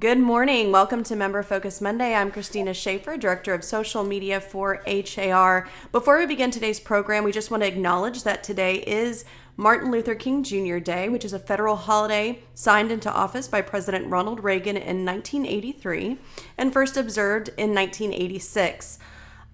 Good morning. Welcome to Member Focus Monday. I'm Christina Schaefer, Director of Social Media for HAR. Before we begin today's program, we just want to acknowledge that today is Martin Luther King Jr. Day, which is a federal holiday signed into office by President Ronald Reagan in 1983 and first observed in 1986.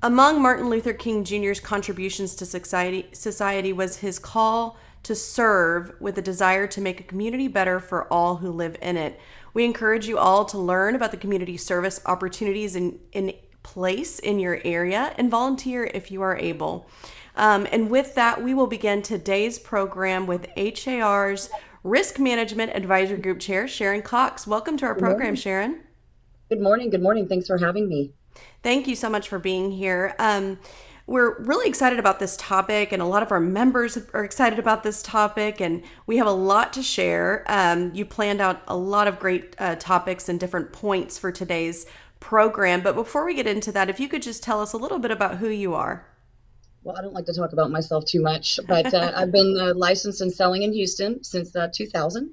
Among Martin Luther King Jr.'s contributions to society was his call to serve with a desire to make a community better for all who live in it. We encourage you all to learn about the community service opportunities in place in your area and volunteer if you are able. And with that, we will begin today's program with HAR's Risk Management Advisory Group Chair, Cherin Cox. Welcome to our Good program, morning. Cherin. Good morning. Good morning. Thanks for having me. Thank you so much for being here. We're really excited about this topic, and a lot of our members are excited about this topic, and we have a lot to share. You planned out a lot of great topics and different points for today's program. But before we get into that, if you could just tell us a little bit about who you are. Well, I don't like to talk about myself too much, but I've been licensed and selling in Houston since 2000.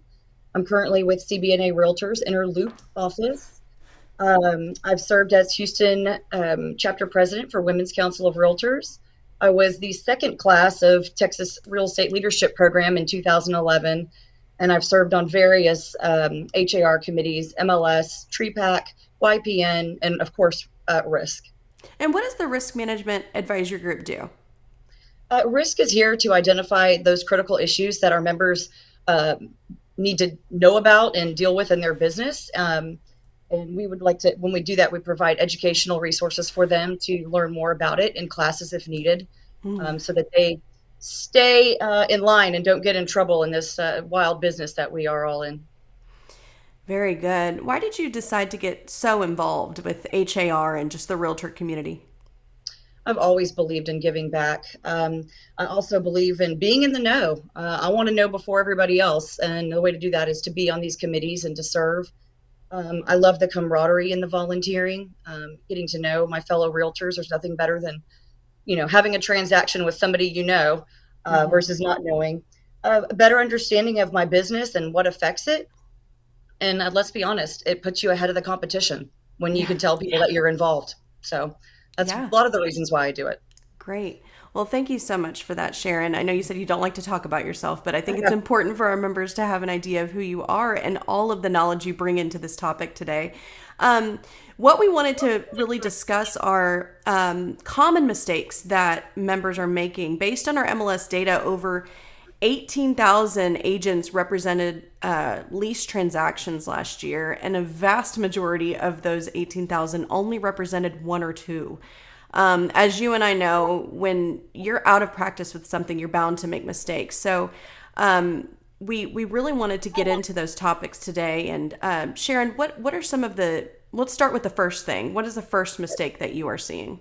I'm currently with CBNA Realtors Inner Loop office. I've served as Houston chapter president for Women's Council of Realtors. I was the second class of Texas Real Estate Leadership Program in 2011, and I've served on various HAR committees, MLS, TREPAC, YPN, and of course, RISK. And what does the Risk Management Advisory Group do? RISK is here to identify those critical issues that our members uh, need to know about and deal with in their business. And we would like to, when we do that, we provide educational resources for them to learn more about it in classes if needed, so that they stay in line and don't get in trouble in this wild business that we are all in. Very good. Why did you decide to get so involved with HAR and just the realtor community? I've always believed in giving back. I also believe in being in the know. I want to know before everybody else. And the way to do that is to be on these committees and to serve. I love the camaraderie and the volunteering, getting to know my fellow realtors. There's nothing better than, having a transaction with somebody versus not knowing. A better understanding of my business and what affects it. And let's be honest, it puts you ahead of the competition when you Yeah. can tell people that you're involved. So that's a Yeah. lot of the reasons why I do it. Great. Well, thank you so much for that, Cherin. I know you said you don't like to talk about yourself, but I think it's important for our members to have an idea of who you are and all of the knowledge you bring into this topic today. Um, what we wanted to really discuss are common mistakes that members are making. Based on our MLS data, over 18,000 agents represented lease transactions last year, and a vast majority of those 18,000 only represented one or two. As you and I know, when you're out of practice with something, you're bound to make mistakes. So we really wanted to get into those topics today. And Cherin, what are some of the? Let's start with the first thing. What is the first mistake that you are seeing?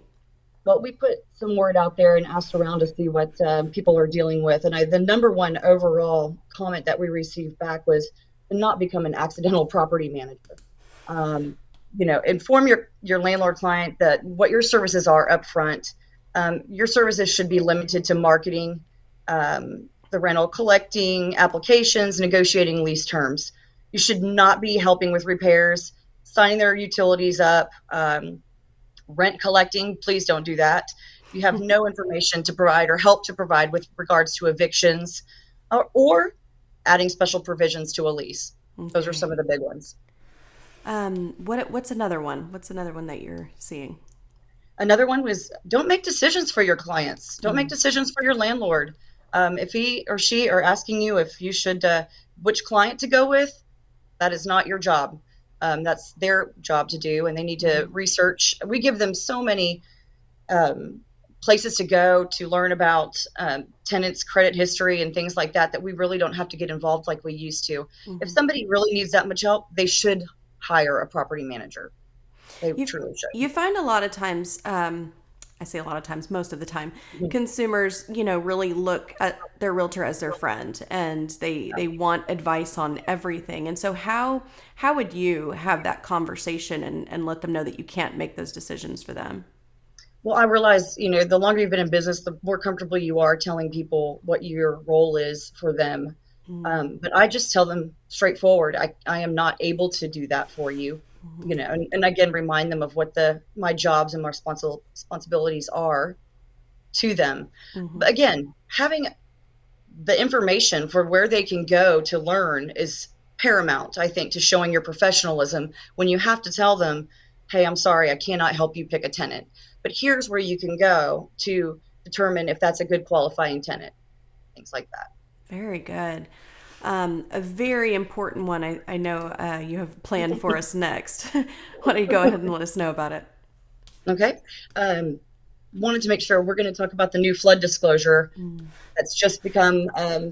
But we put some word out there and asked around to see what people are dealing with. And the number one overall comment that we received back was to not become an accidental property manager. Um, Inform your landlord client that what your services are up front. Your services should be limited to marketing, the rental, collecting applications, negotiating lease terms. You should not be helping with repairs, signing their utilities up, rent collecting. Please don't do that. You have no information to provide or help to provide with regards to evictions or adding special provisions to a lease. Those are Okay. some of the big ones. What's another one? What's another one that you're seeing? Another one was don't make decisions for your clients. Don't make decisions for your landlord. If he or she are asking you if you should, which client to go with, that is not your job. That's their job to do, and they need to research. We give them so many um, places to go to learn about tenants' credit history and things like that, that we really don't have to get involved like we used to. If Mm-hmm. somebody really needs that much help, they should hire a property manager. They You truly should. you find a lot of times, I say a lot of times, most of the time, consumers, really look at their realtor as their friend, and they want advice on everything. And so, how would you have that conversation and let them know that you can't make those decisions for them? Well, I realize, the longer you've been in business, the more comfortable you are telling people what your role is for them. But I just tell them straightforward, I am not able to do that for you, and again, remind them of what my jobs and my responsibilities are to them. Mm-hmm. But again, having the information for where they can go to learn is paramount, I think, to showing your professionalism when you have to tell them, hey, I'm sorry, I cannot help you pick a tenant, but here's where you can go to determine if that's a good qualifying tenant, things like that. Very good. A very important one I know you have planned for us next. Why don't you go ahead and let us know about it? Okay. Wanted to make sure we're going to talk about the new flood disclosure Mm. that's just become a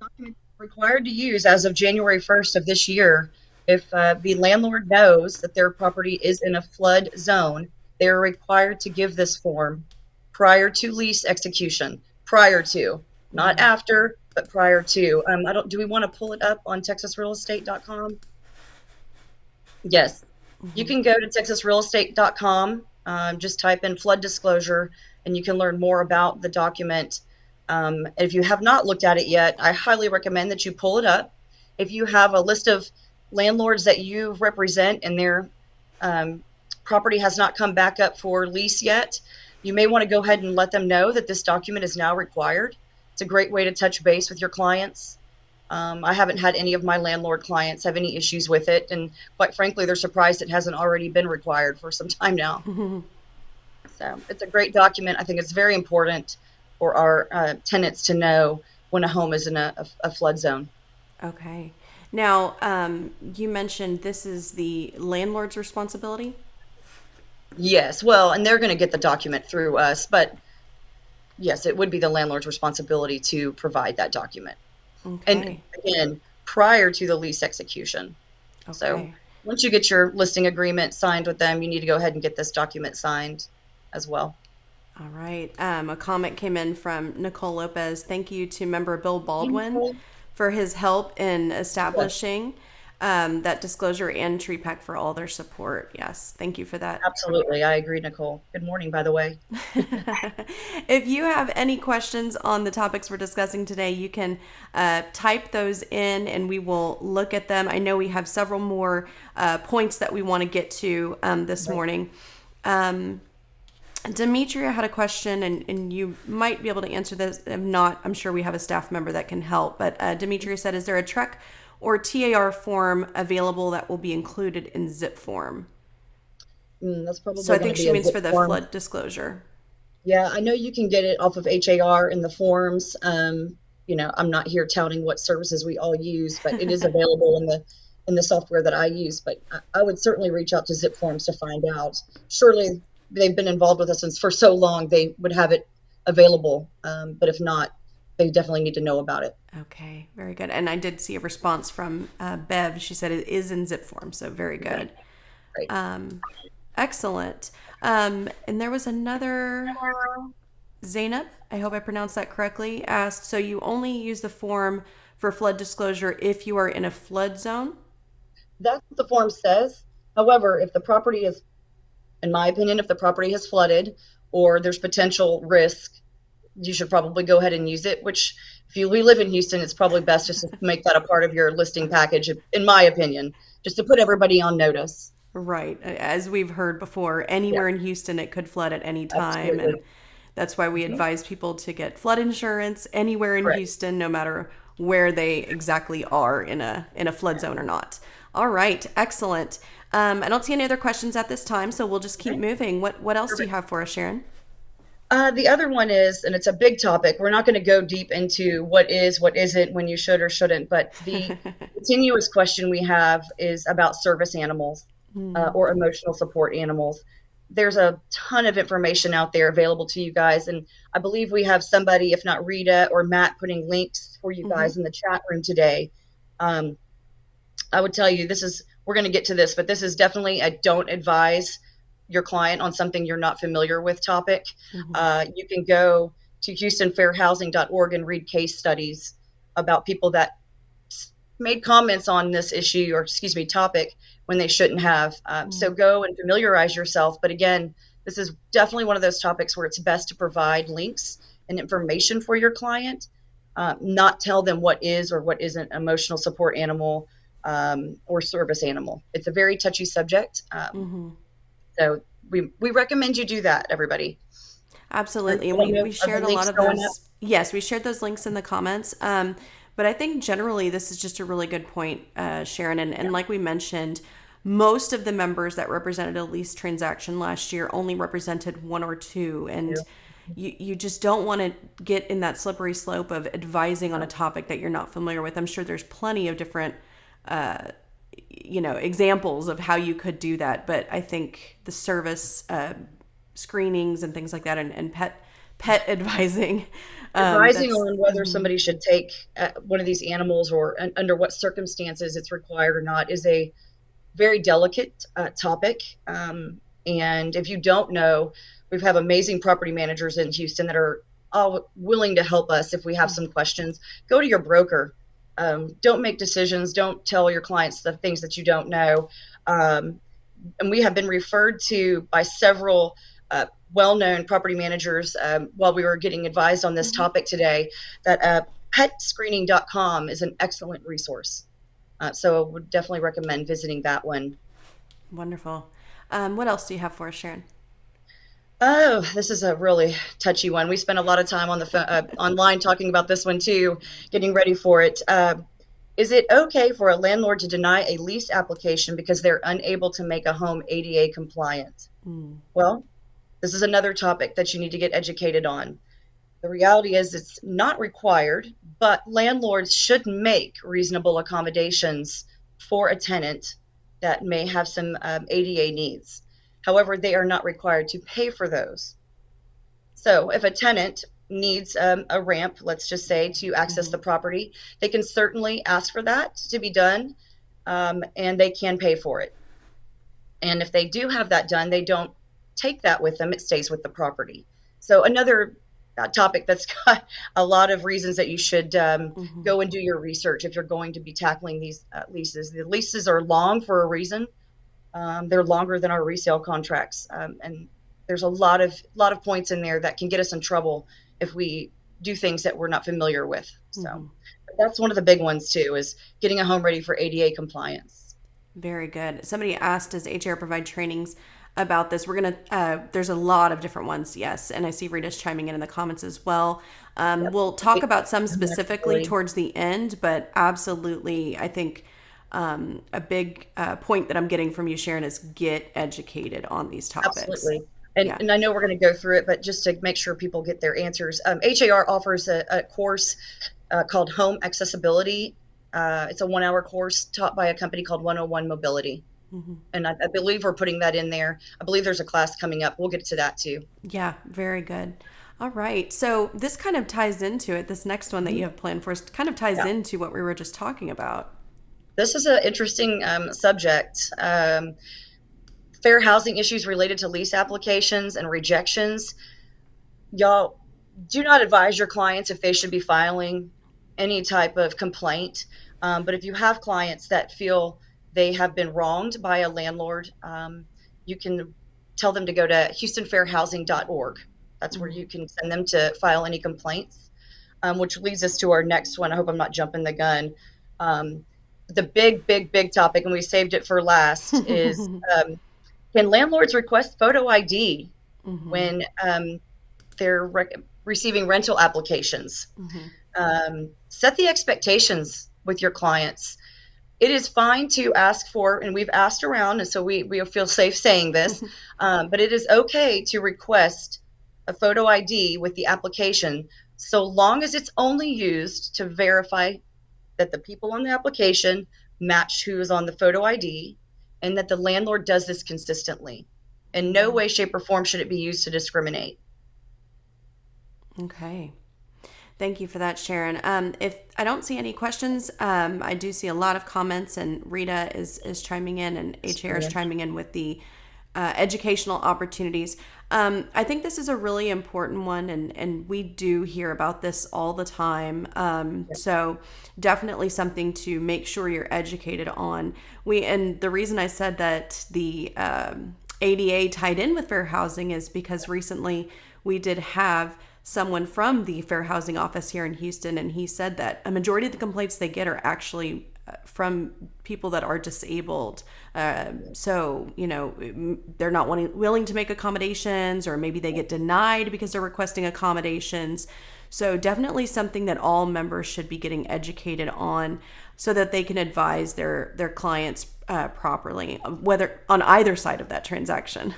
document required to use as of January 1st of this year. If the landlord knows that their property is in a flood zone, they are required to give this form prior to lease execution. Prior to, not Mm. after, but prior to. I don't. Do we want to pull it up on TexasRealEstate.com? Yes. You Mm-hmm. can go to texasrealestate.com, just type in flood disclosure, and you can learn more about the document. If you have not looked at it yet, I highly recommend that you pull it up. If you have a list of landlords that you represent and their um, property has not come back up for lease yet, you may want to go ahead and let them know that this document is now required. It's a great way to touch base with your clients. I haven't had any of my landlord clients have any issues with it, and quite frankly, they're surprised it hasn't already been required for some time now. So it's a great document. I think it's very important for our tenants to know when a home is in a flood zone. Okay. Now, you mentioned this is the landlord's responsibility. Yes, well, and they're going to get the document through us, but yes, it would be the landlord's responsibility to provide that document. And Okay. again, prior to the lease execution. So Okay. once you get your listing agreement signed with them, you need to go ahead and get this document signed as well. All right. A comment came in from Nicole Lopez. Thank you to member Bill Baldwin for his help in Yes, establishing that disclosure and Tree Pack for all their support. Yes. Thank you for that. absolutely. I agree, Nicole. Good morning, by the way. If you have any questions on the topics we're discussing today, you can type those in and we will look at them. I know we have several more points that we want to get to this Right. morning. Um, Demetria had a question, and you might be able to answer this. If not, I'm sure we have a staff member that can help. But Demetria said, is there a TREC or TAR form available that will be included in zip form? That's So probably I going to think be she a means zip for the form. flood disclosure. Yeah, I know you can get it off of HAR in the forms. I'm not here touting what services we all use, but it is available in the software that I use. But I would certainly reach out to Zip Forms to find out. Surely they've been involved with us since for so long, they would have it available. But if not, they definitely need to know about it. Okay, very good. And I did see a response from Bev. She said it is in zip form, so very Right, good. right. Excellent. And there was another Zainab, I hope I pronounced that correctly, asked, so you only use the form for flood disclosure if you are in a flood zone? That's what the form says. However, if the property is, in my opinion, if the property has flooded or there's potential risk, you should probably go ahead and use it. Which, if we live in Houston, it's probably best just to make that a part of your listing package, in my opinion, just to put everybody on notice. Right. As we've heard before, Yeah, anywhere in Houston it could flood at any time. absolutely. And that's why we Mhm. advise people to get flood insurance anywhere in Correct. Houston, no matter where they exactly are in a flood zone or not. All right, excellent. I don't see any other questions at this time, so we'll just keep Okay, moving. What else do you perfect. have for us, Sharon? The other one is, and it's a big topic. We're not going to go deep into what is, what isn't, when you should or shouldn't, but the continuous question we have is about service animals Hmm. or emotional support animals. There's a ton of information out there available to you guys, and I believe we have somebody, if not Rita or Matt, putting links for you Hmm. guys in the chat room today. Um, I would tell you we're going to get to this, but this is definitely a don't advise your client on something you're not familiar with topic. Hmm. You can go to houstonfairhousing.org and read case studies about people that made comments on this issue, or excuse me, topic, when they shouldn't have. So go and familiarize yourself. But again, this is definitely one of those topics where it's best to provide links and information for your client. not tell them what is or what isn't emotional support animal or service animal. It's a very touchy subject. So we recommend you do that, everybody. Absolutely. And we Are shared the a lot links of going up? those. Yes, we shared those links in the comments. But I think generally this is just a really good point, Sharon. And like we mentioned, most of the members that represented a lease transaction last year only represented one or two. And you just don't want to get in that slippery slope of advising on a topic that you're not familiar with. I'm sure there's plenty of different examples of how you could do that, but I think the service screenings and things like that, and pet advising, Advising that's on whether somebody should take one of these animals or under what circumstances it's required or not is a very delicate topic. And if you don't know, we have amazing property managers in Houston that are all willing to help us if we have some questions. Go to your broker. Don't make decisions. Don't tell your clients the things that you don't know. And we have been referred to by several well-known property managers while we were getting advised on this topic today that petscreening.com is an excellent resource. So I would definitely recommend visiting that one. wonderful. What else do you have for us, Sharon? Oh, this is a really touchy one. We spent a lot of time on the online talking about this one too, getting ready for it. Is it okay for a landlord to deny a lease application because they're unable to make a home ADA compliant? Well, this is another topic that you need to get educated on. The reality is it's not required, but landlords should make reasonable accommodations for a tenant that may have some ADA needs. However, they are not required to pay for those. So if a tenant needs a ramp, let's just say, to access the property, they can certainly ask for that to be done, and they can pay for it. And if they do have that done, they don't take that with them, it stays with the property. So another topic that's got a lot of reasons that you should go and do your research if you're going to be tackling these leases. The leases are long for a reason. They're longer than our resale contracts, and there's a lot of points in there that can get us in trouble if we do things that we're not familiar with. So that's one of the big ones too, is getting a home ready for ADA compliance. Very good. Somebody asked, does HR provide trainings about this? We're going to, there's a lot of different ones, yes. And I see Rita's chiming in the comments as well. We'll talk about some specifically towards the end, but absolutely, I think a big point that I'm getting from you, Sharon, is get educated on these topics. Absolutely. And I know we're going to go through it, but just to make sure people get their answers, HAR offers a course called Home Accessibility. It's a 1-hour course taught by a company called 101 Mobility. And I believe we're putting that in there. I believe there's a class coming up. We'll get to that too. Yeah, very good. All right. So this kind of ties into it. This next one that you have planned for us kind of ties into what we were just talking about. This is an interesting subject. Fair housing issues related to lease applications and rejections. Y'all do not advise your clients if they should be filing any type of complaint. But if you have clients that feel they have been wronged by a landlord, you can tell them to go to houstonfairhousing.org. That's where you can send them to file any complaints, which leads us to our next one. I hope I'm not jumping the gun. The big topic, and we saved it for last, is can landlords request photo ID when they're receiving rental applications? Set the expectations with your clients. It is fine to ask for, and we've asked around, and so we feel safe saying this, but it is okay to request a photo ID with the application so long as it's only used to verify that the people on the application match who is on the photo ID and that the landlord does this consistently. In no way, shape, or form should it be used to discriminate. Okay. Thank you for that, Sharon. If I don't see any questions, I do see a lot of comments, and Rita is chiming in, and HR is chiming in with the educational opportunities. I think this is a really important one, and we do hear about this all the time. So definitely something to make sure you're educated on. And the reason I said that the ADA tied in with fair housing is because recently we did have someone from the Fair Housing Office here in Houston, and he said that a majority of the complaints they get are actually from people that are disabled. So, they're not willing to make accommodations, or maybe they get denied because they're requesting accommodations. So definitely something that all members should be getting educated on so that they can advise their clients properly, whether on either side of that transaction.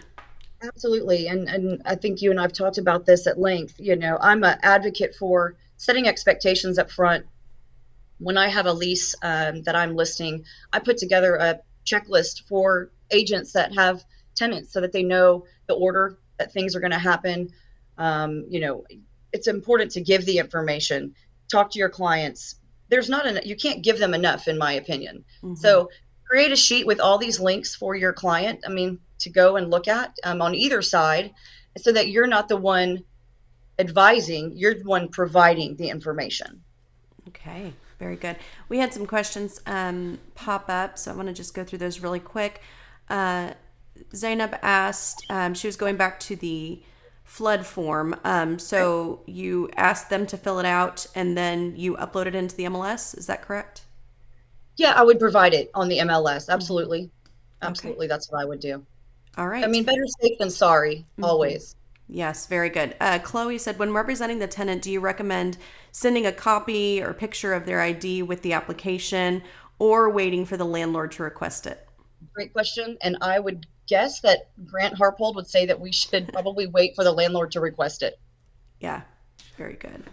Absolutely. And I think you and I've talked about this at length. I'm an advocate for setting expectations up front. When I have a lease that I'm listing, I put together a checklist for agents that have tenants so that they know the order that things are going to happen. It's important to give the information, talk to your clients. You can't give them enough, in my opinion. Mm-hmm. So create a sheet with all these links for your client, to go and look at on either side, so that you're not the one advising, you're the one providing the information. Okay, very good. We had some questions pop up, so I want to just go through those really quick. Zainab asked, she was going back to the flood form. So you asked them to fill it out and then you upload it into the MLS. Is that correct? Yeah, I would provide it on the MLS. Absolutely. Absolutely. Okay. That's what I would do. All right. Better safe than sorry, always. Yes, very good. Chloe said, when representing the tenant, do you recommend sending a copy or picture of their ID with the application, or waiting for the landlord to request it? Great question. And I would guess that Grant Harpold would say that we should probably wait for the landlord to request it. Yeah, very good.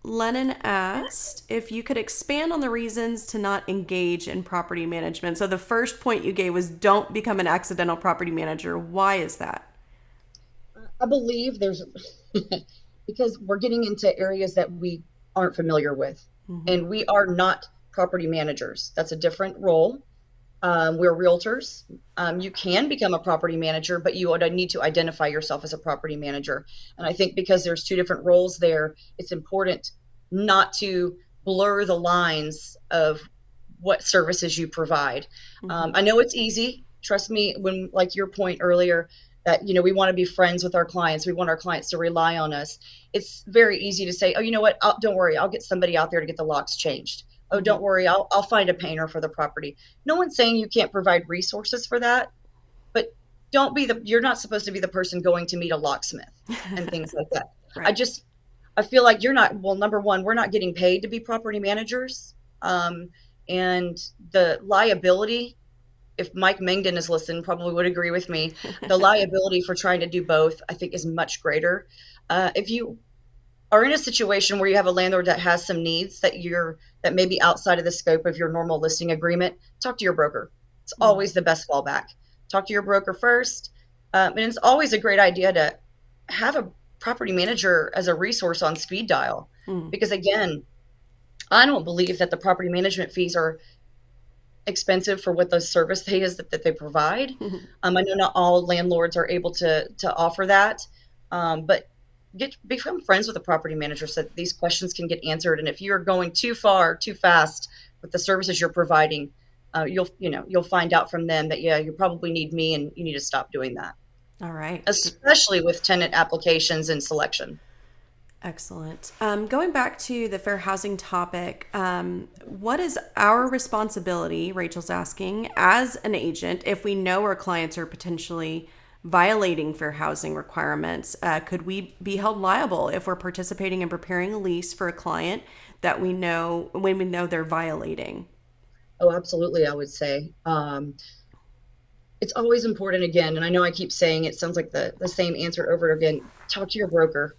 Lennon asked if you could expand on the reasons to not engage in property management. So the first point you gave was don't become an accidental property manager. Why is that? I believe there's because we're getting into areas that we aren't familiar with, and we are not property managers. That's a different role. We're realtors. You can become a property manager, but you would need to identify yourself as a property manager. And I think because there's two different roles there, it's important not to blur the lines of what services you provide. I know it's easy. Trust me, when, like your point earlier, that, we want to be friends with our clients. We want our clients to rely on us. It's very easy to say, oh, you know what? Don't worry. I'll get somebody out there to get the locks changed. Oh, don't worry. I'll find a painter for the property. No one's saying you can't provide resources for that, but you're not supposed to be the person going to meet a locksmith and things like that. Right. I feel like you're not, well, number one, we're not getting paid to be property managers. And the liability, if Mike Mengden is listening, probably would agree with me. The liability for trying to do both, I think, is much greater. If you are in a situation where you have a landlord that has some needs that may be outside of the scope of your normal listing agreement, talk to your broker. It's always the best fallback. Talk to your broker first. And it's always a great idea to have a property manager as a resource on speed dial. Because again, I don't believe that the property management fees are expensive for what the service they is that they provide. I know not all landlords are able to offer that, but become friends with a property manager so that these questions can get answered. And if you're going too far, too fast with the services you're providing, you'll find out from them that, yeah, you probably need me and you need to stop doing that. All right. Especially with tenant applications and selection. Excellent. Going back to the fair housing topic, what is our responsibility, Rachel's asking, as an agent, if we know our clients are potentially violating fair housing requirements? Could we be held liable if we're participating in preparing a lease for a client that we know when we know they're violating? Oh, absolutely, I would say. It's always important, again, and I know I keep saying it sounds like the same answer over and again. Talk to your broker.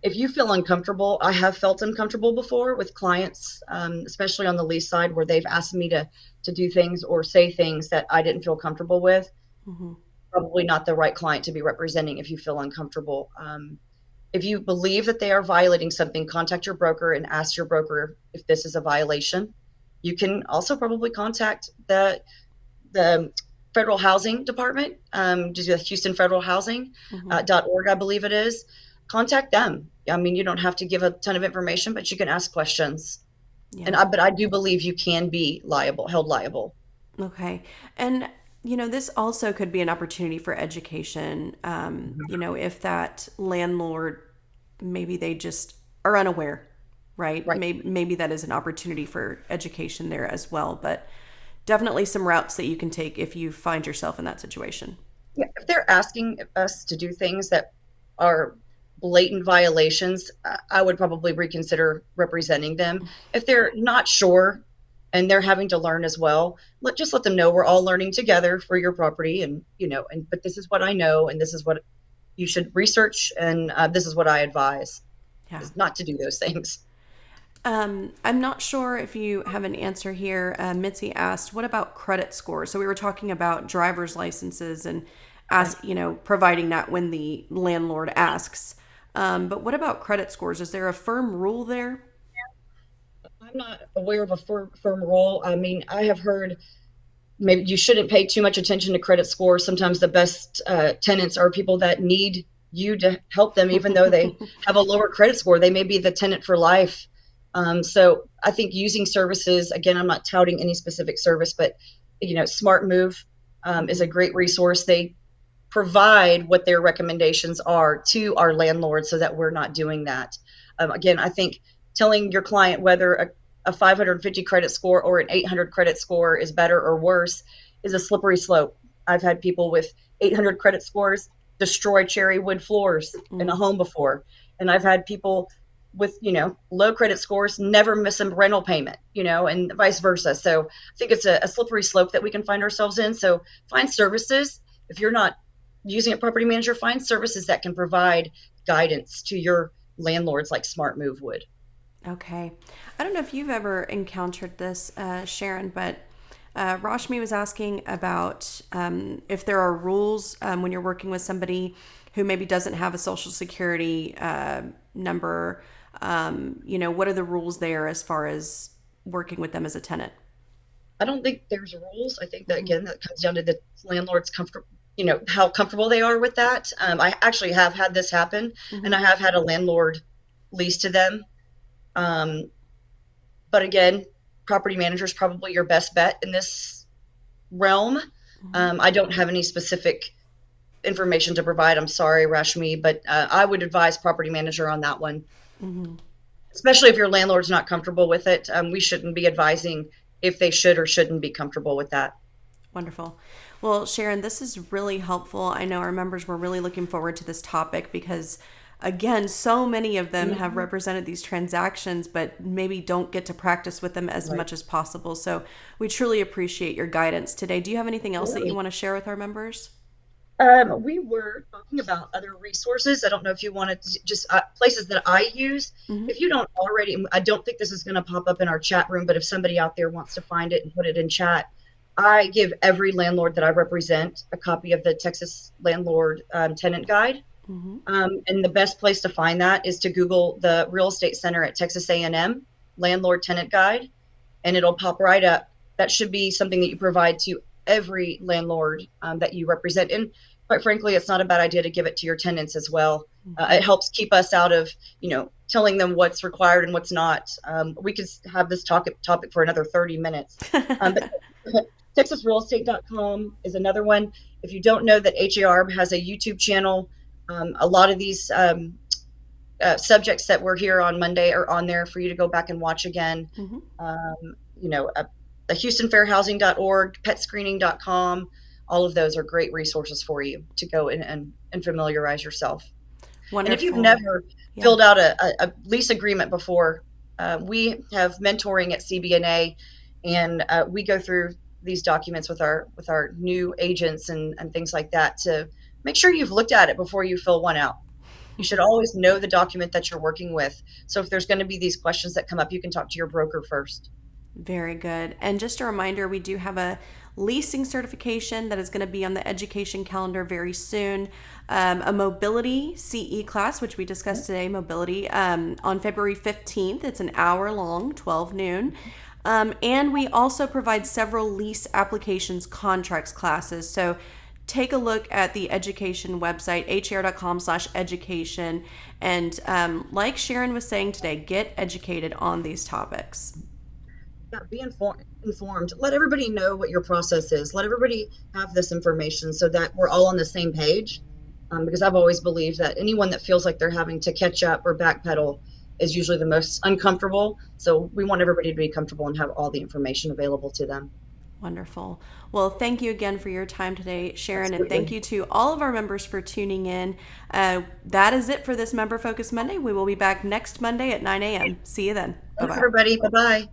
If you feel uncomfortable, I have felt uncomfortable before with clients, especially on the lease side, where they've asked me to do things or say things that I didn't feel comfortable with. Probably not the right client to be representing if you feel uncomfortable. If you believe that they are violating something, contact your broker and ask your broker if this is a violation. You can also probably contact the Federal Housing Department, just the Houston Federal Housing .org, I believe it is. Contact them. You don't have to give a ton of information, but you can ask questions. Yeah. But I do believe you can be held liable. Okay. And This also could be an opportunity for education. If that landlord, maybe they just are unaware, right? Right. Maybe that is an opportunity for education there as well. But definitely some routes that you can take if you find yourself in that situation. Yeah, if they're asking us to do things that are blatant violations, I would probably reconsider representing them. If they're not sure and they're having to learn as well, just let them know we're all learning together for your property, and but this is what I know, and this is what you should research, and this is what I advise Yeah. is not to do those things. I'm not sure if you have an answer here. Mitzi asked, "What about credit scores?" So we were talking about driver's licenses and Okay. providing that when the landlord asks. But what about credit scores? Is there a firm rule there? I'm not aware of a firm rule. I mean, I have heard maybe you shouldn't pay too much attention to credit scores. Sometimes the best tenants are people that need you to help them, even though they have a lower credit score. They may be the tenant for life. So I think using services, again, I'm not touting any specific service, but Smart Move is a great resource. They provide what their recommendations are to our landlords so that we're not doing that. Again, I think telling your client whether a 550 credit score or an 800 credit score is better or worse is a slippery slope. I've had people with 800 credit scores destroy cherry wood floors in a Mm, home before. And I've had people with, low credit scores never miss a rental payment, and vice versa. So I think it's a slippery slope that we can find ourselves in. So find services. If you're not using a property manager, find services that can provide guidance to your landlords like Smart Move would. okay. I don't know if you've ever encountered this, Cherin, but Rashmi was asking about if there are rules when you're working with somebody who maybe doesn't have a social security number. What are the rules there as far as working with them as a tenant? I don't think there's rules. I think that Hmm. again, that comes down to the landlord's comfort, how comfortable they are with that. I actually have had this happen, and Hmm. I have had a landlord lease to them. Um, but again, property manager is probably your best bet in this realm. Hmm. I don't have any specific information to provide. I'm sorry, Rashmi, but I would advise property manager on that one, Hmm. especially if your landlord's not comfortable with it. We shouldn't be advising if they should or shouldn't be comfortable with that. Wonderful. Well, Sharon, this is really helpful. I know our members were really looking forward to this topic because, again, so many of them have Mhm. represented these transactions, but maybe don't get to practice with them as Right. much as possible. So we truly appreciate your guidance today. Do you have anything else that you Absolutely. want to share with our members? We were talking about other resources. I don't know if you wanted to just places that I use. Hmm. If you don't already, I don't think this is going to pop up in our chat room, but if somebody out there wants to find it and put it in chat, I give every landlord that I represent a copy of the Texas Landlord Tenant Guide. Hmm. And the best place to find that is to Google the Real Estate Center at Texas A&M Landlord Tenant Guide, and it'll pop right up. That should be something that you provide to every landlord that you represent. And quite frankly, it's not a bad idea to give it to your tenants as well. Hmm. It helps keep us out of, telling them what's required and what's not. We could have this topic for another 30 minutes. But TexasRealEstate.com is another one. If you don't know that HAR has a YouTube channel, a lot of these subjects that were here on Monday are on there for you to go back and watch again. Hmm. Um, you know, uh, the HoustonFairHousing.org, PetScreening.com, all of those are great resources for you to go and familiarize yourself. And if you've Wonderful. never Yeah. filled out a lease agreement before, we have mentoring at CBNA, and we go through these documents with our new agents and things like that to make sure you've looked at it before you fill one out. You should always know the document that you're working with. So if there's going to be these questions that come up, you can talk to your broker first. Very good. And just a reminder, we do have a leasing certification that is going to be on the education calendar very soon. A mobility CE class, which we discussed today, mobility, on February 15th. It's an hour long, 12 noon. And we also provide several lease applications contracts classes. So take a look at the education website, har.com/education. And like Sharon was saying today, get educated on these topics. Yeah, be informed. Let everybody know what your process is. Let everybody have this information so that we're all on the same page. Because I've always believed that anyone that feels like they're having to catch up or backpedal is usually the most uncomfortable. So we want everybody to be comfortable and have all the information available to them. Wonderful. Well, thank you again for your time today, Cherin, and thank Absolutely. you to all of our members for tuning in. That is it for this Member Focus Monday. We will be back next Monday at 9 a.m. See you then. Bye Thanks, bye. everybody. Bye bye.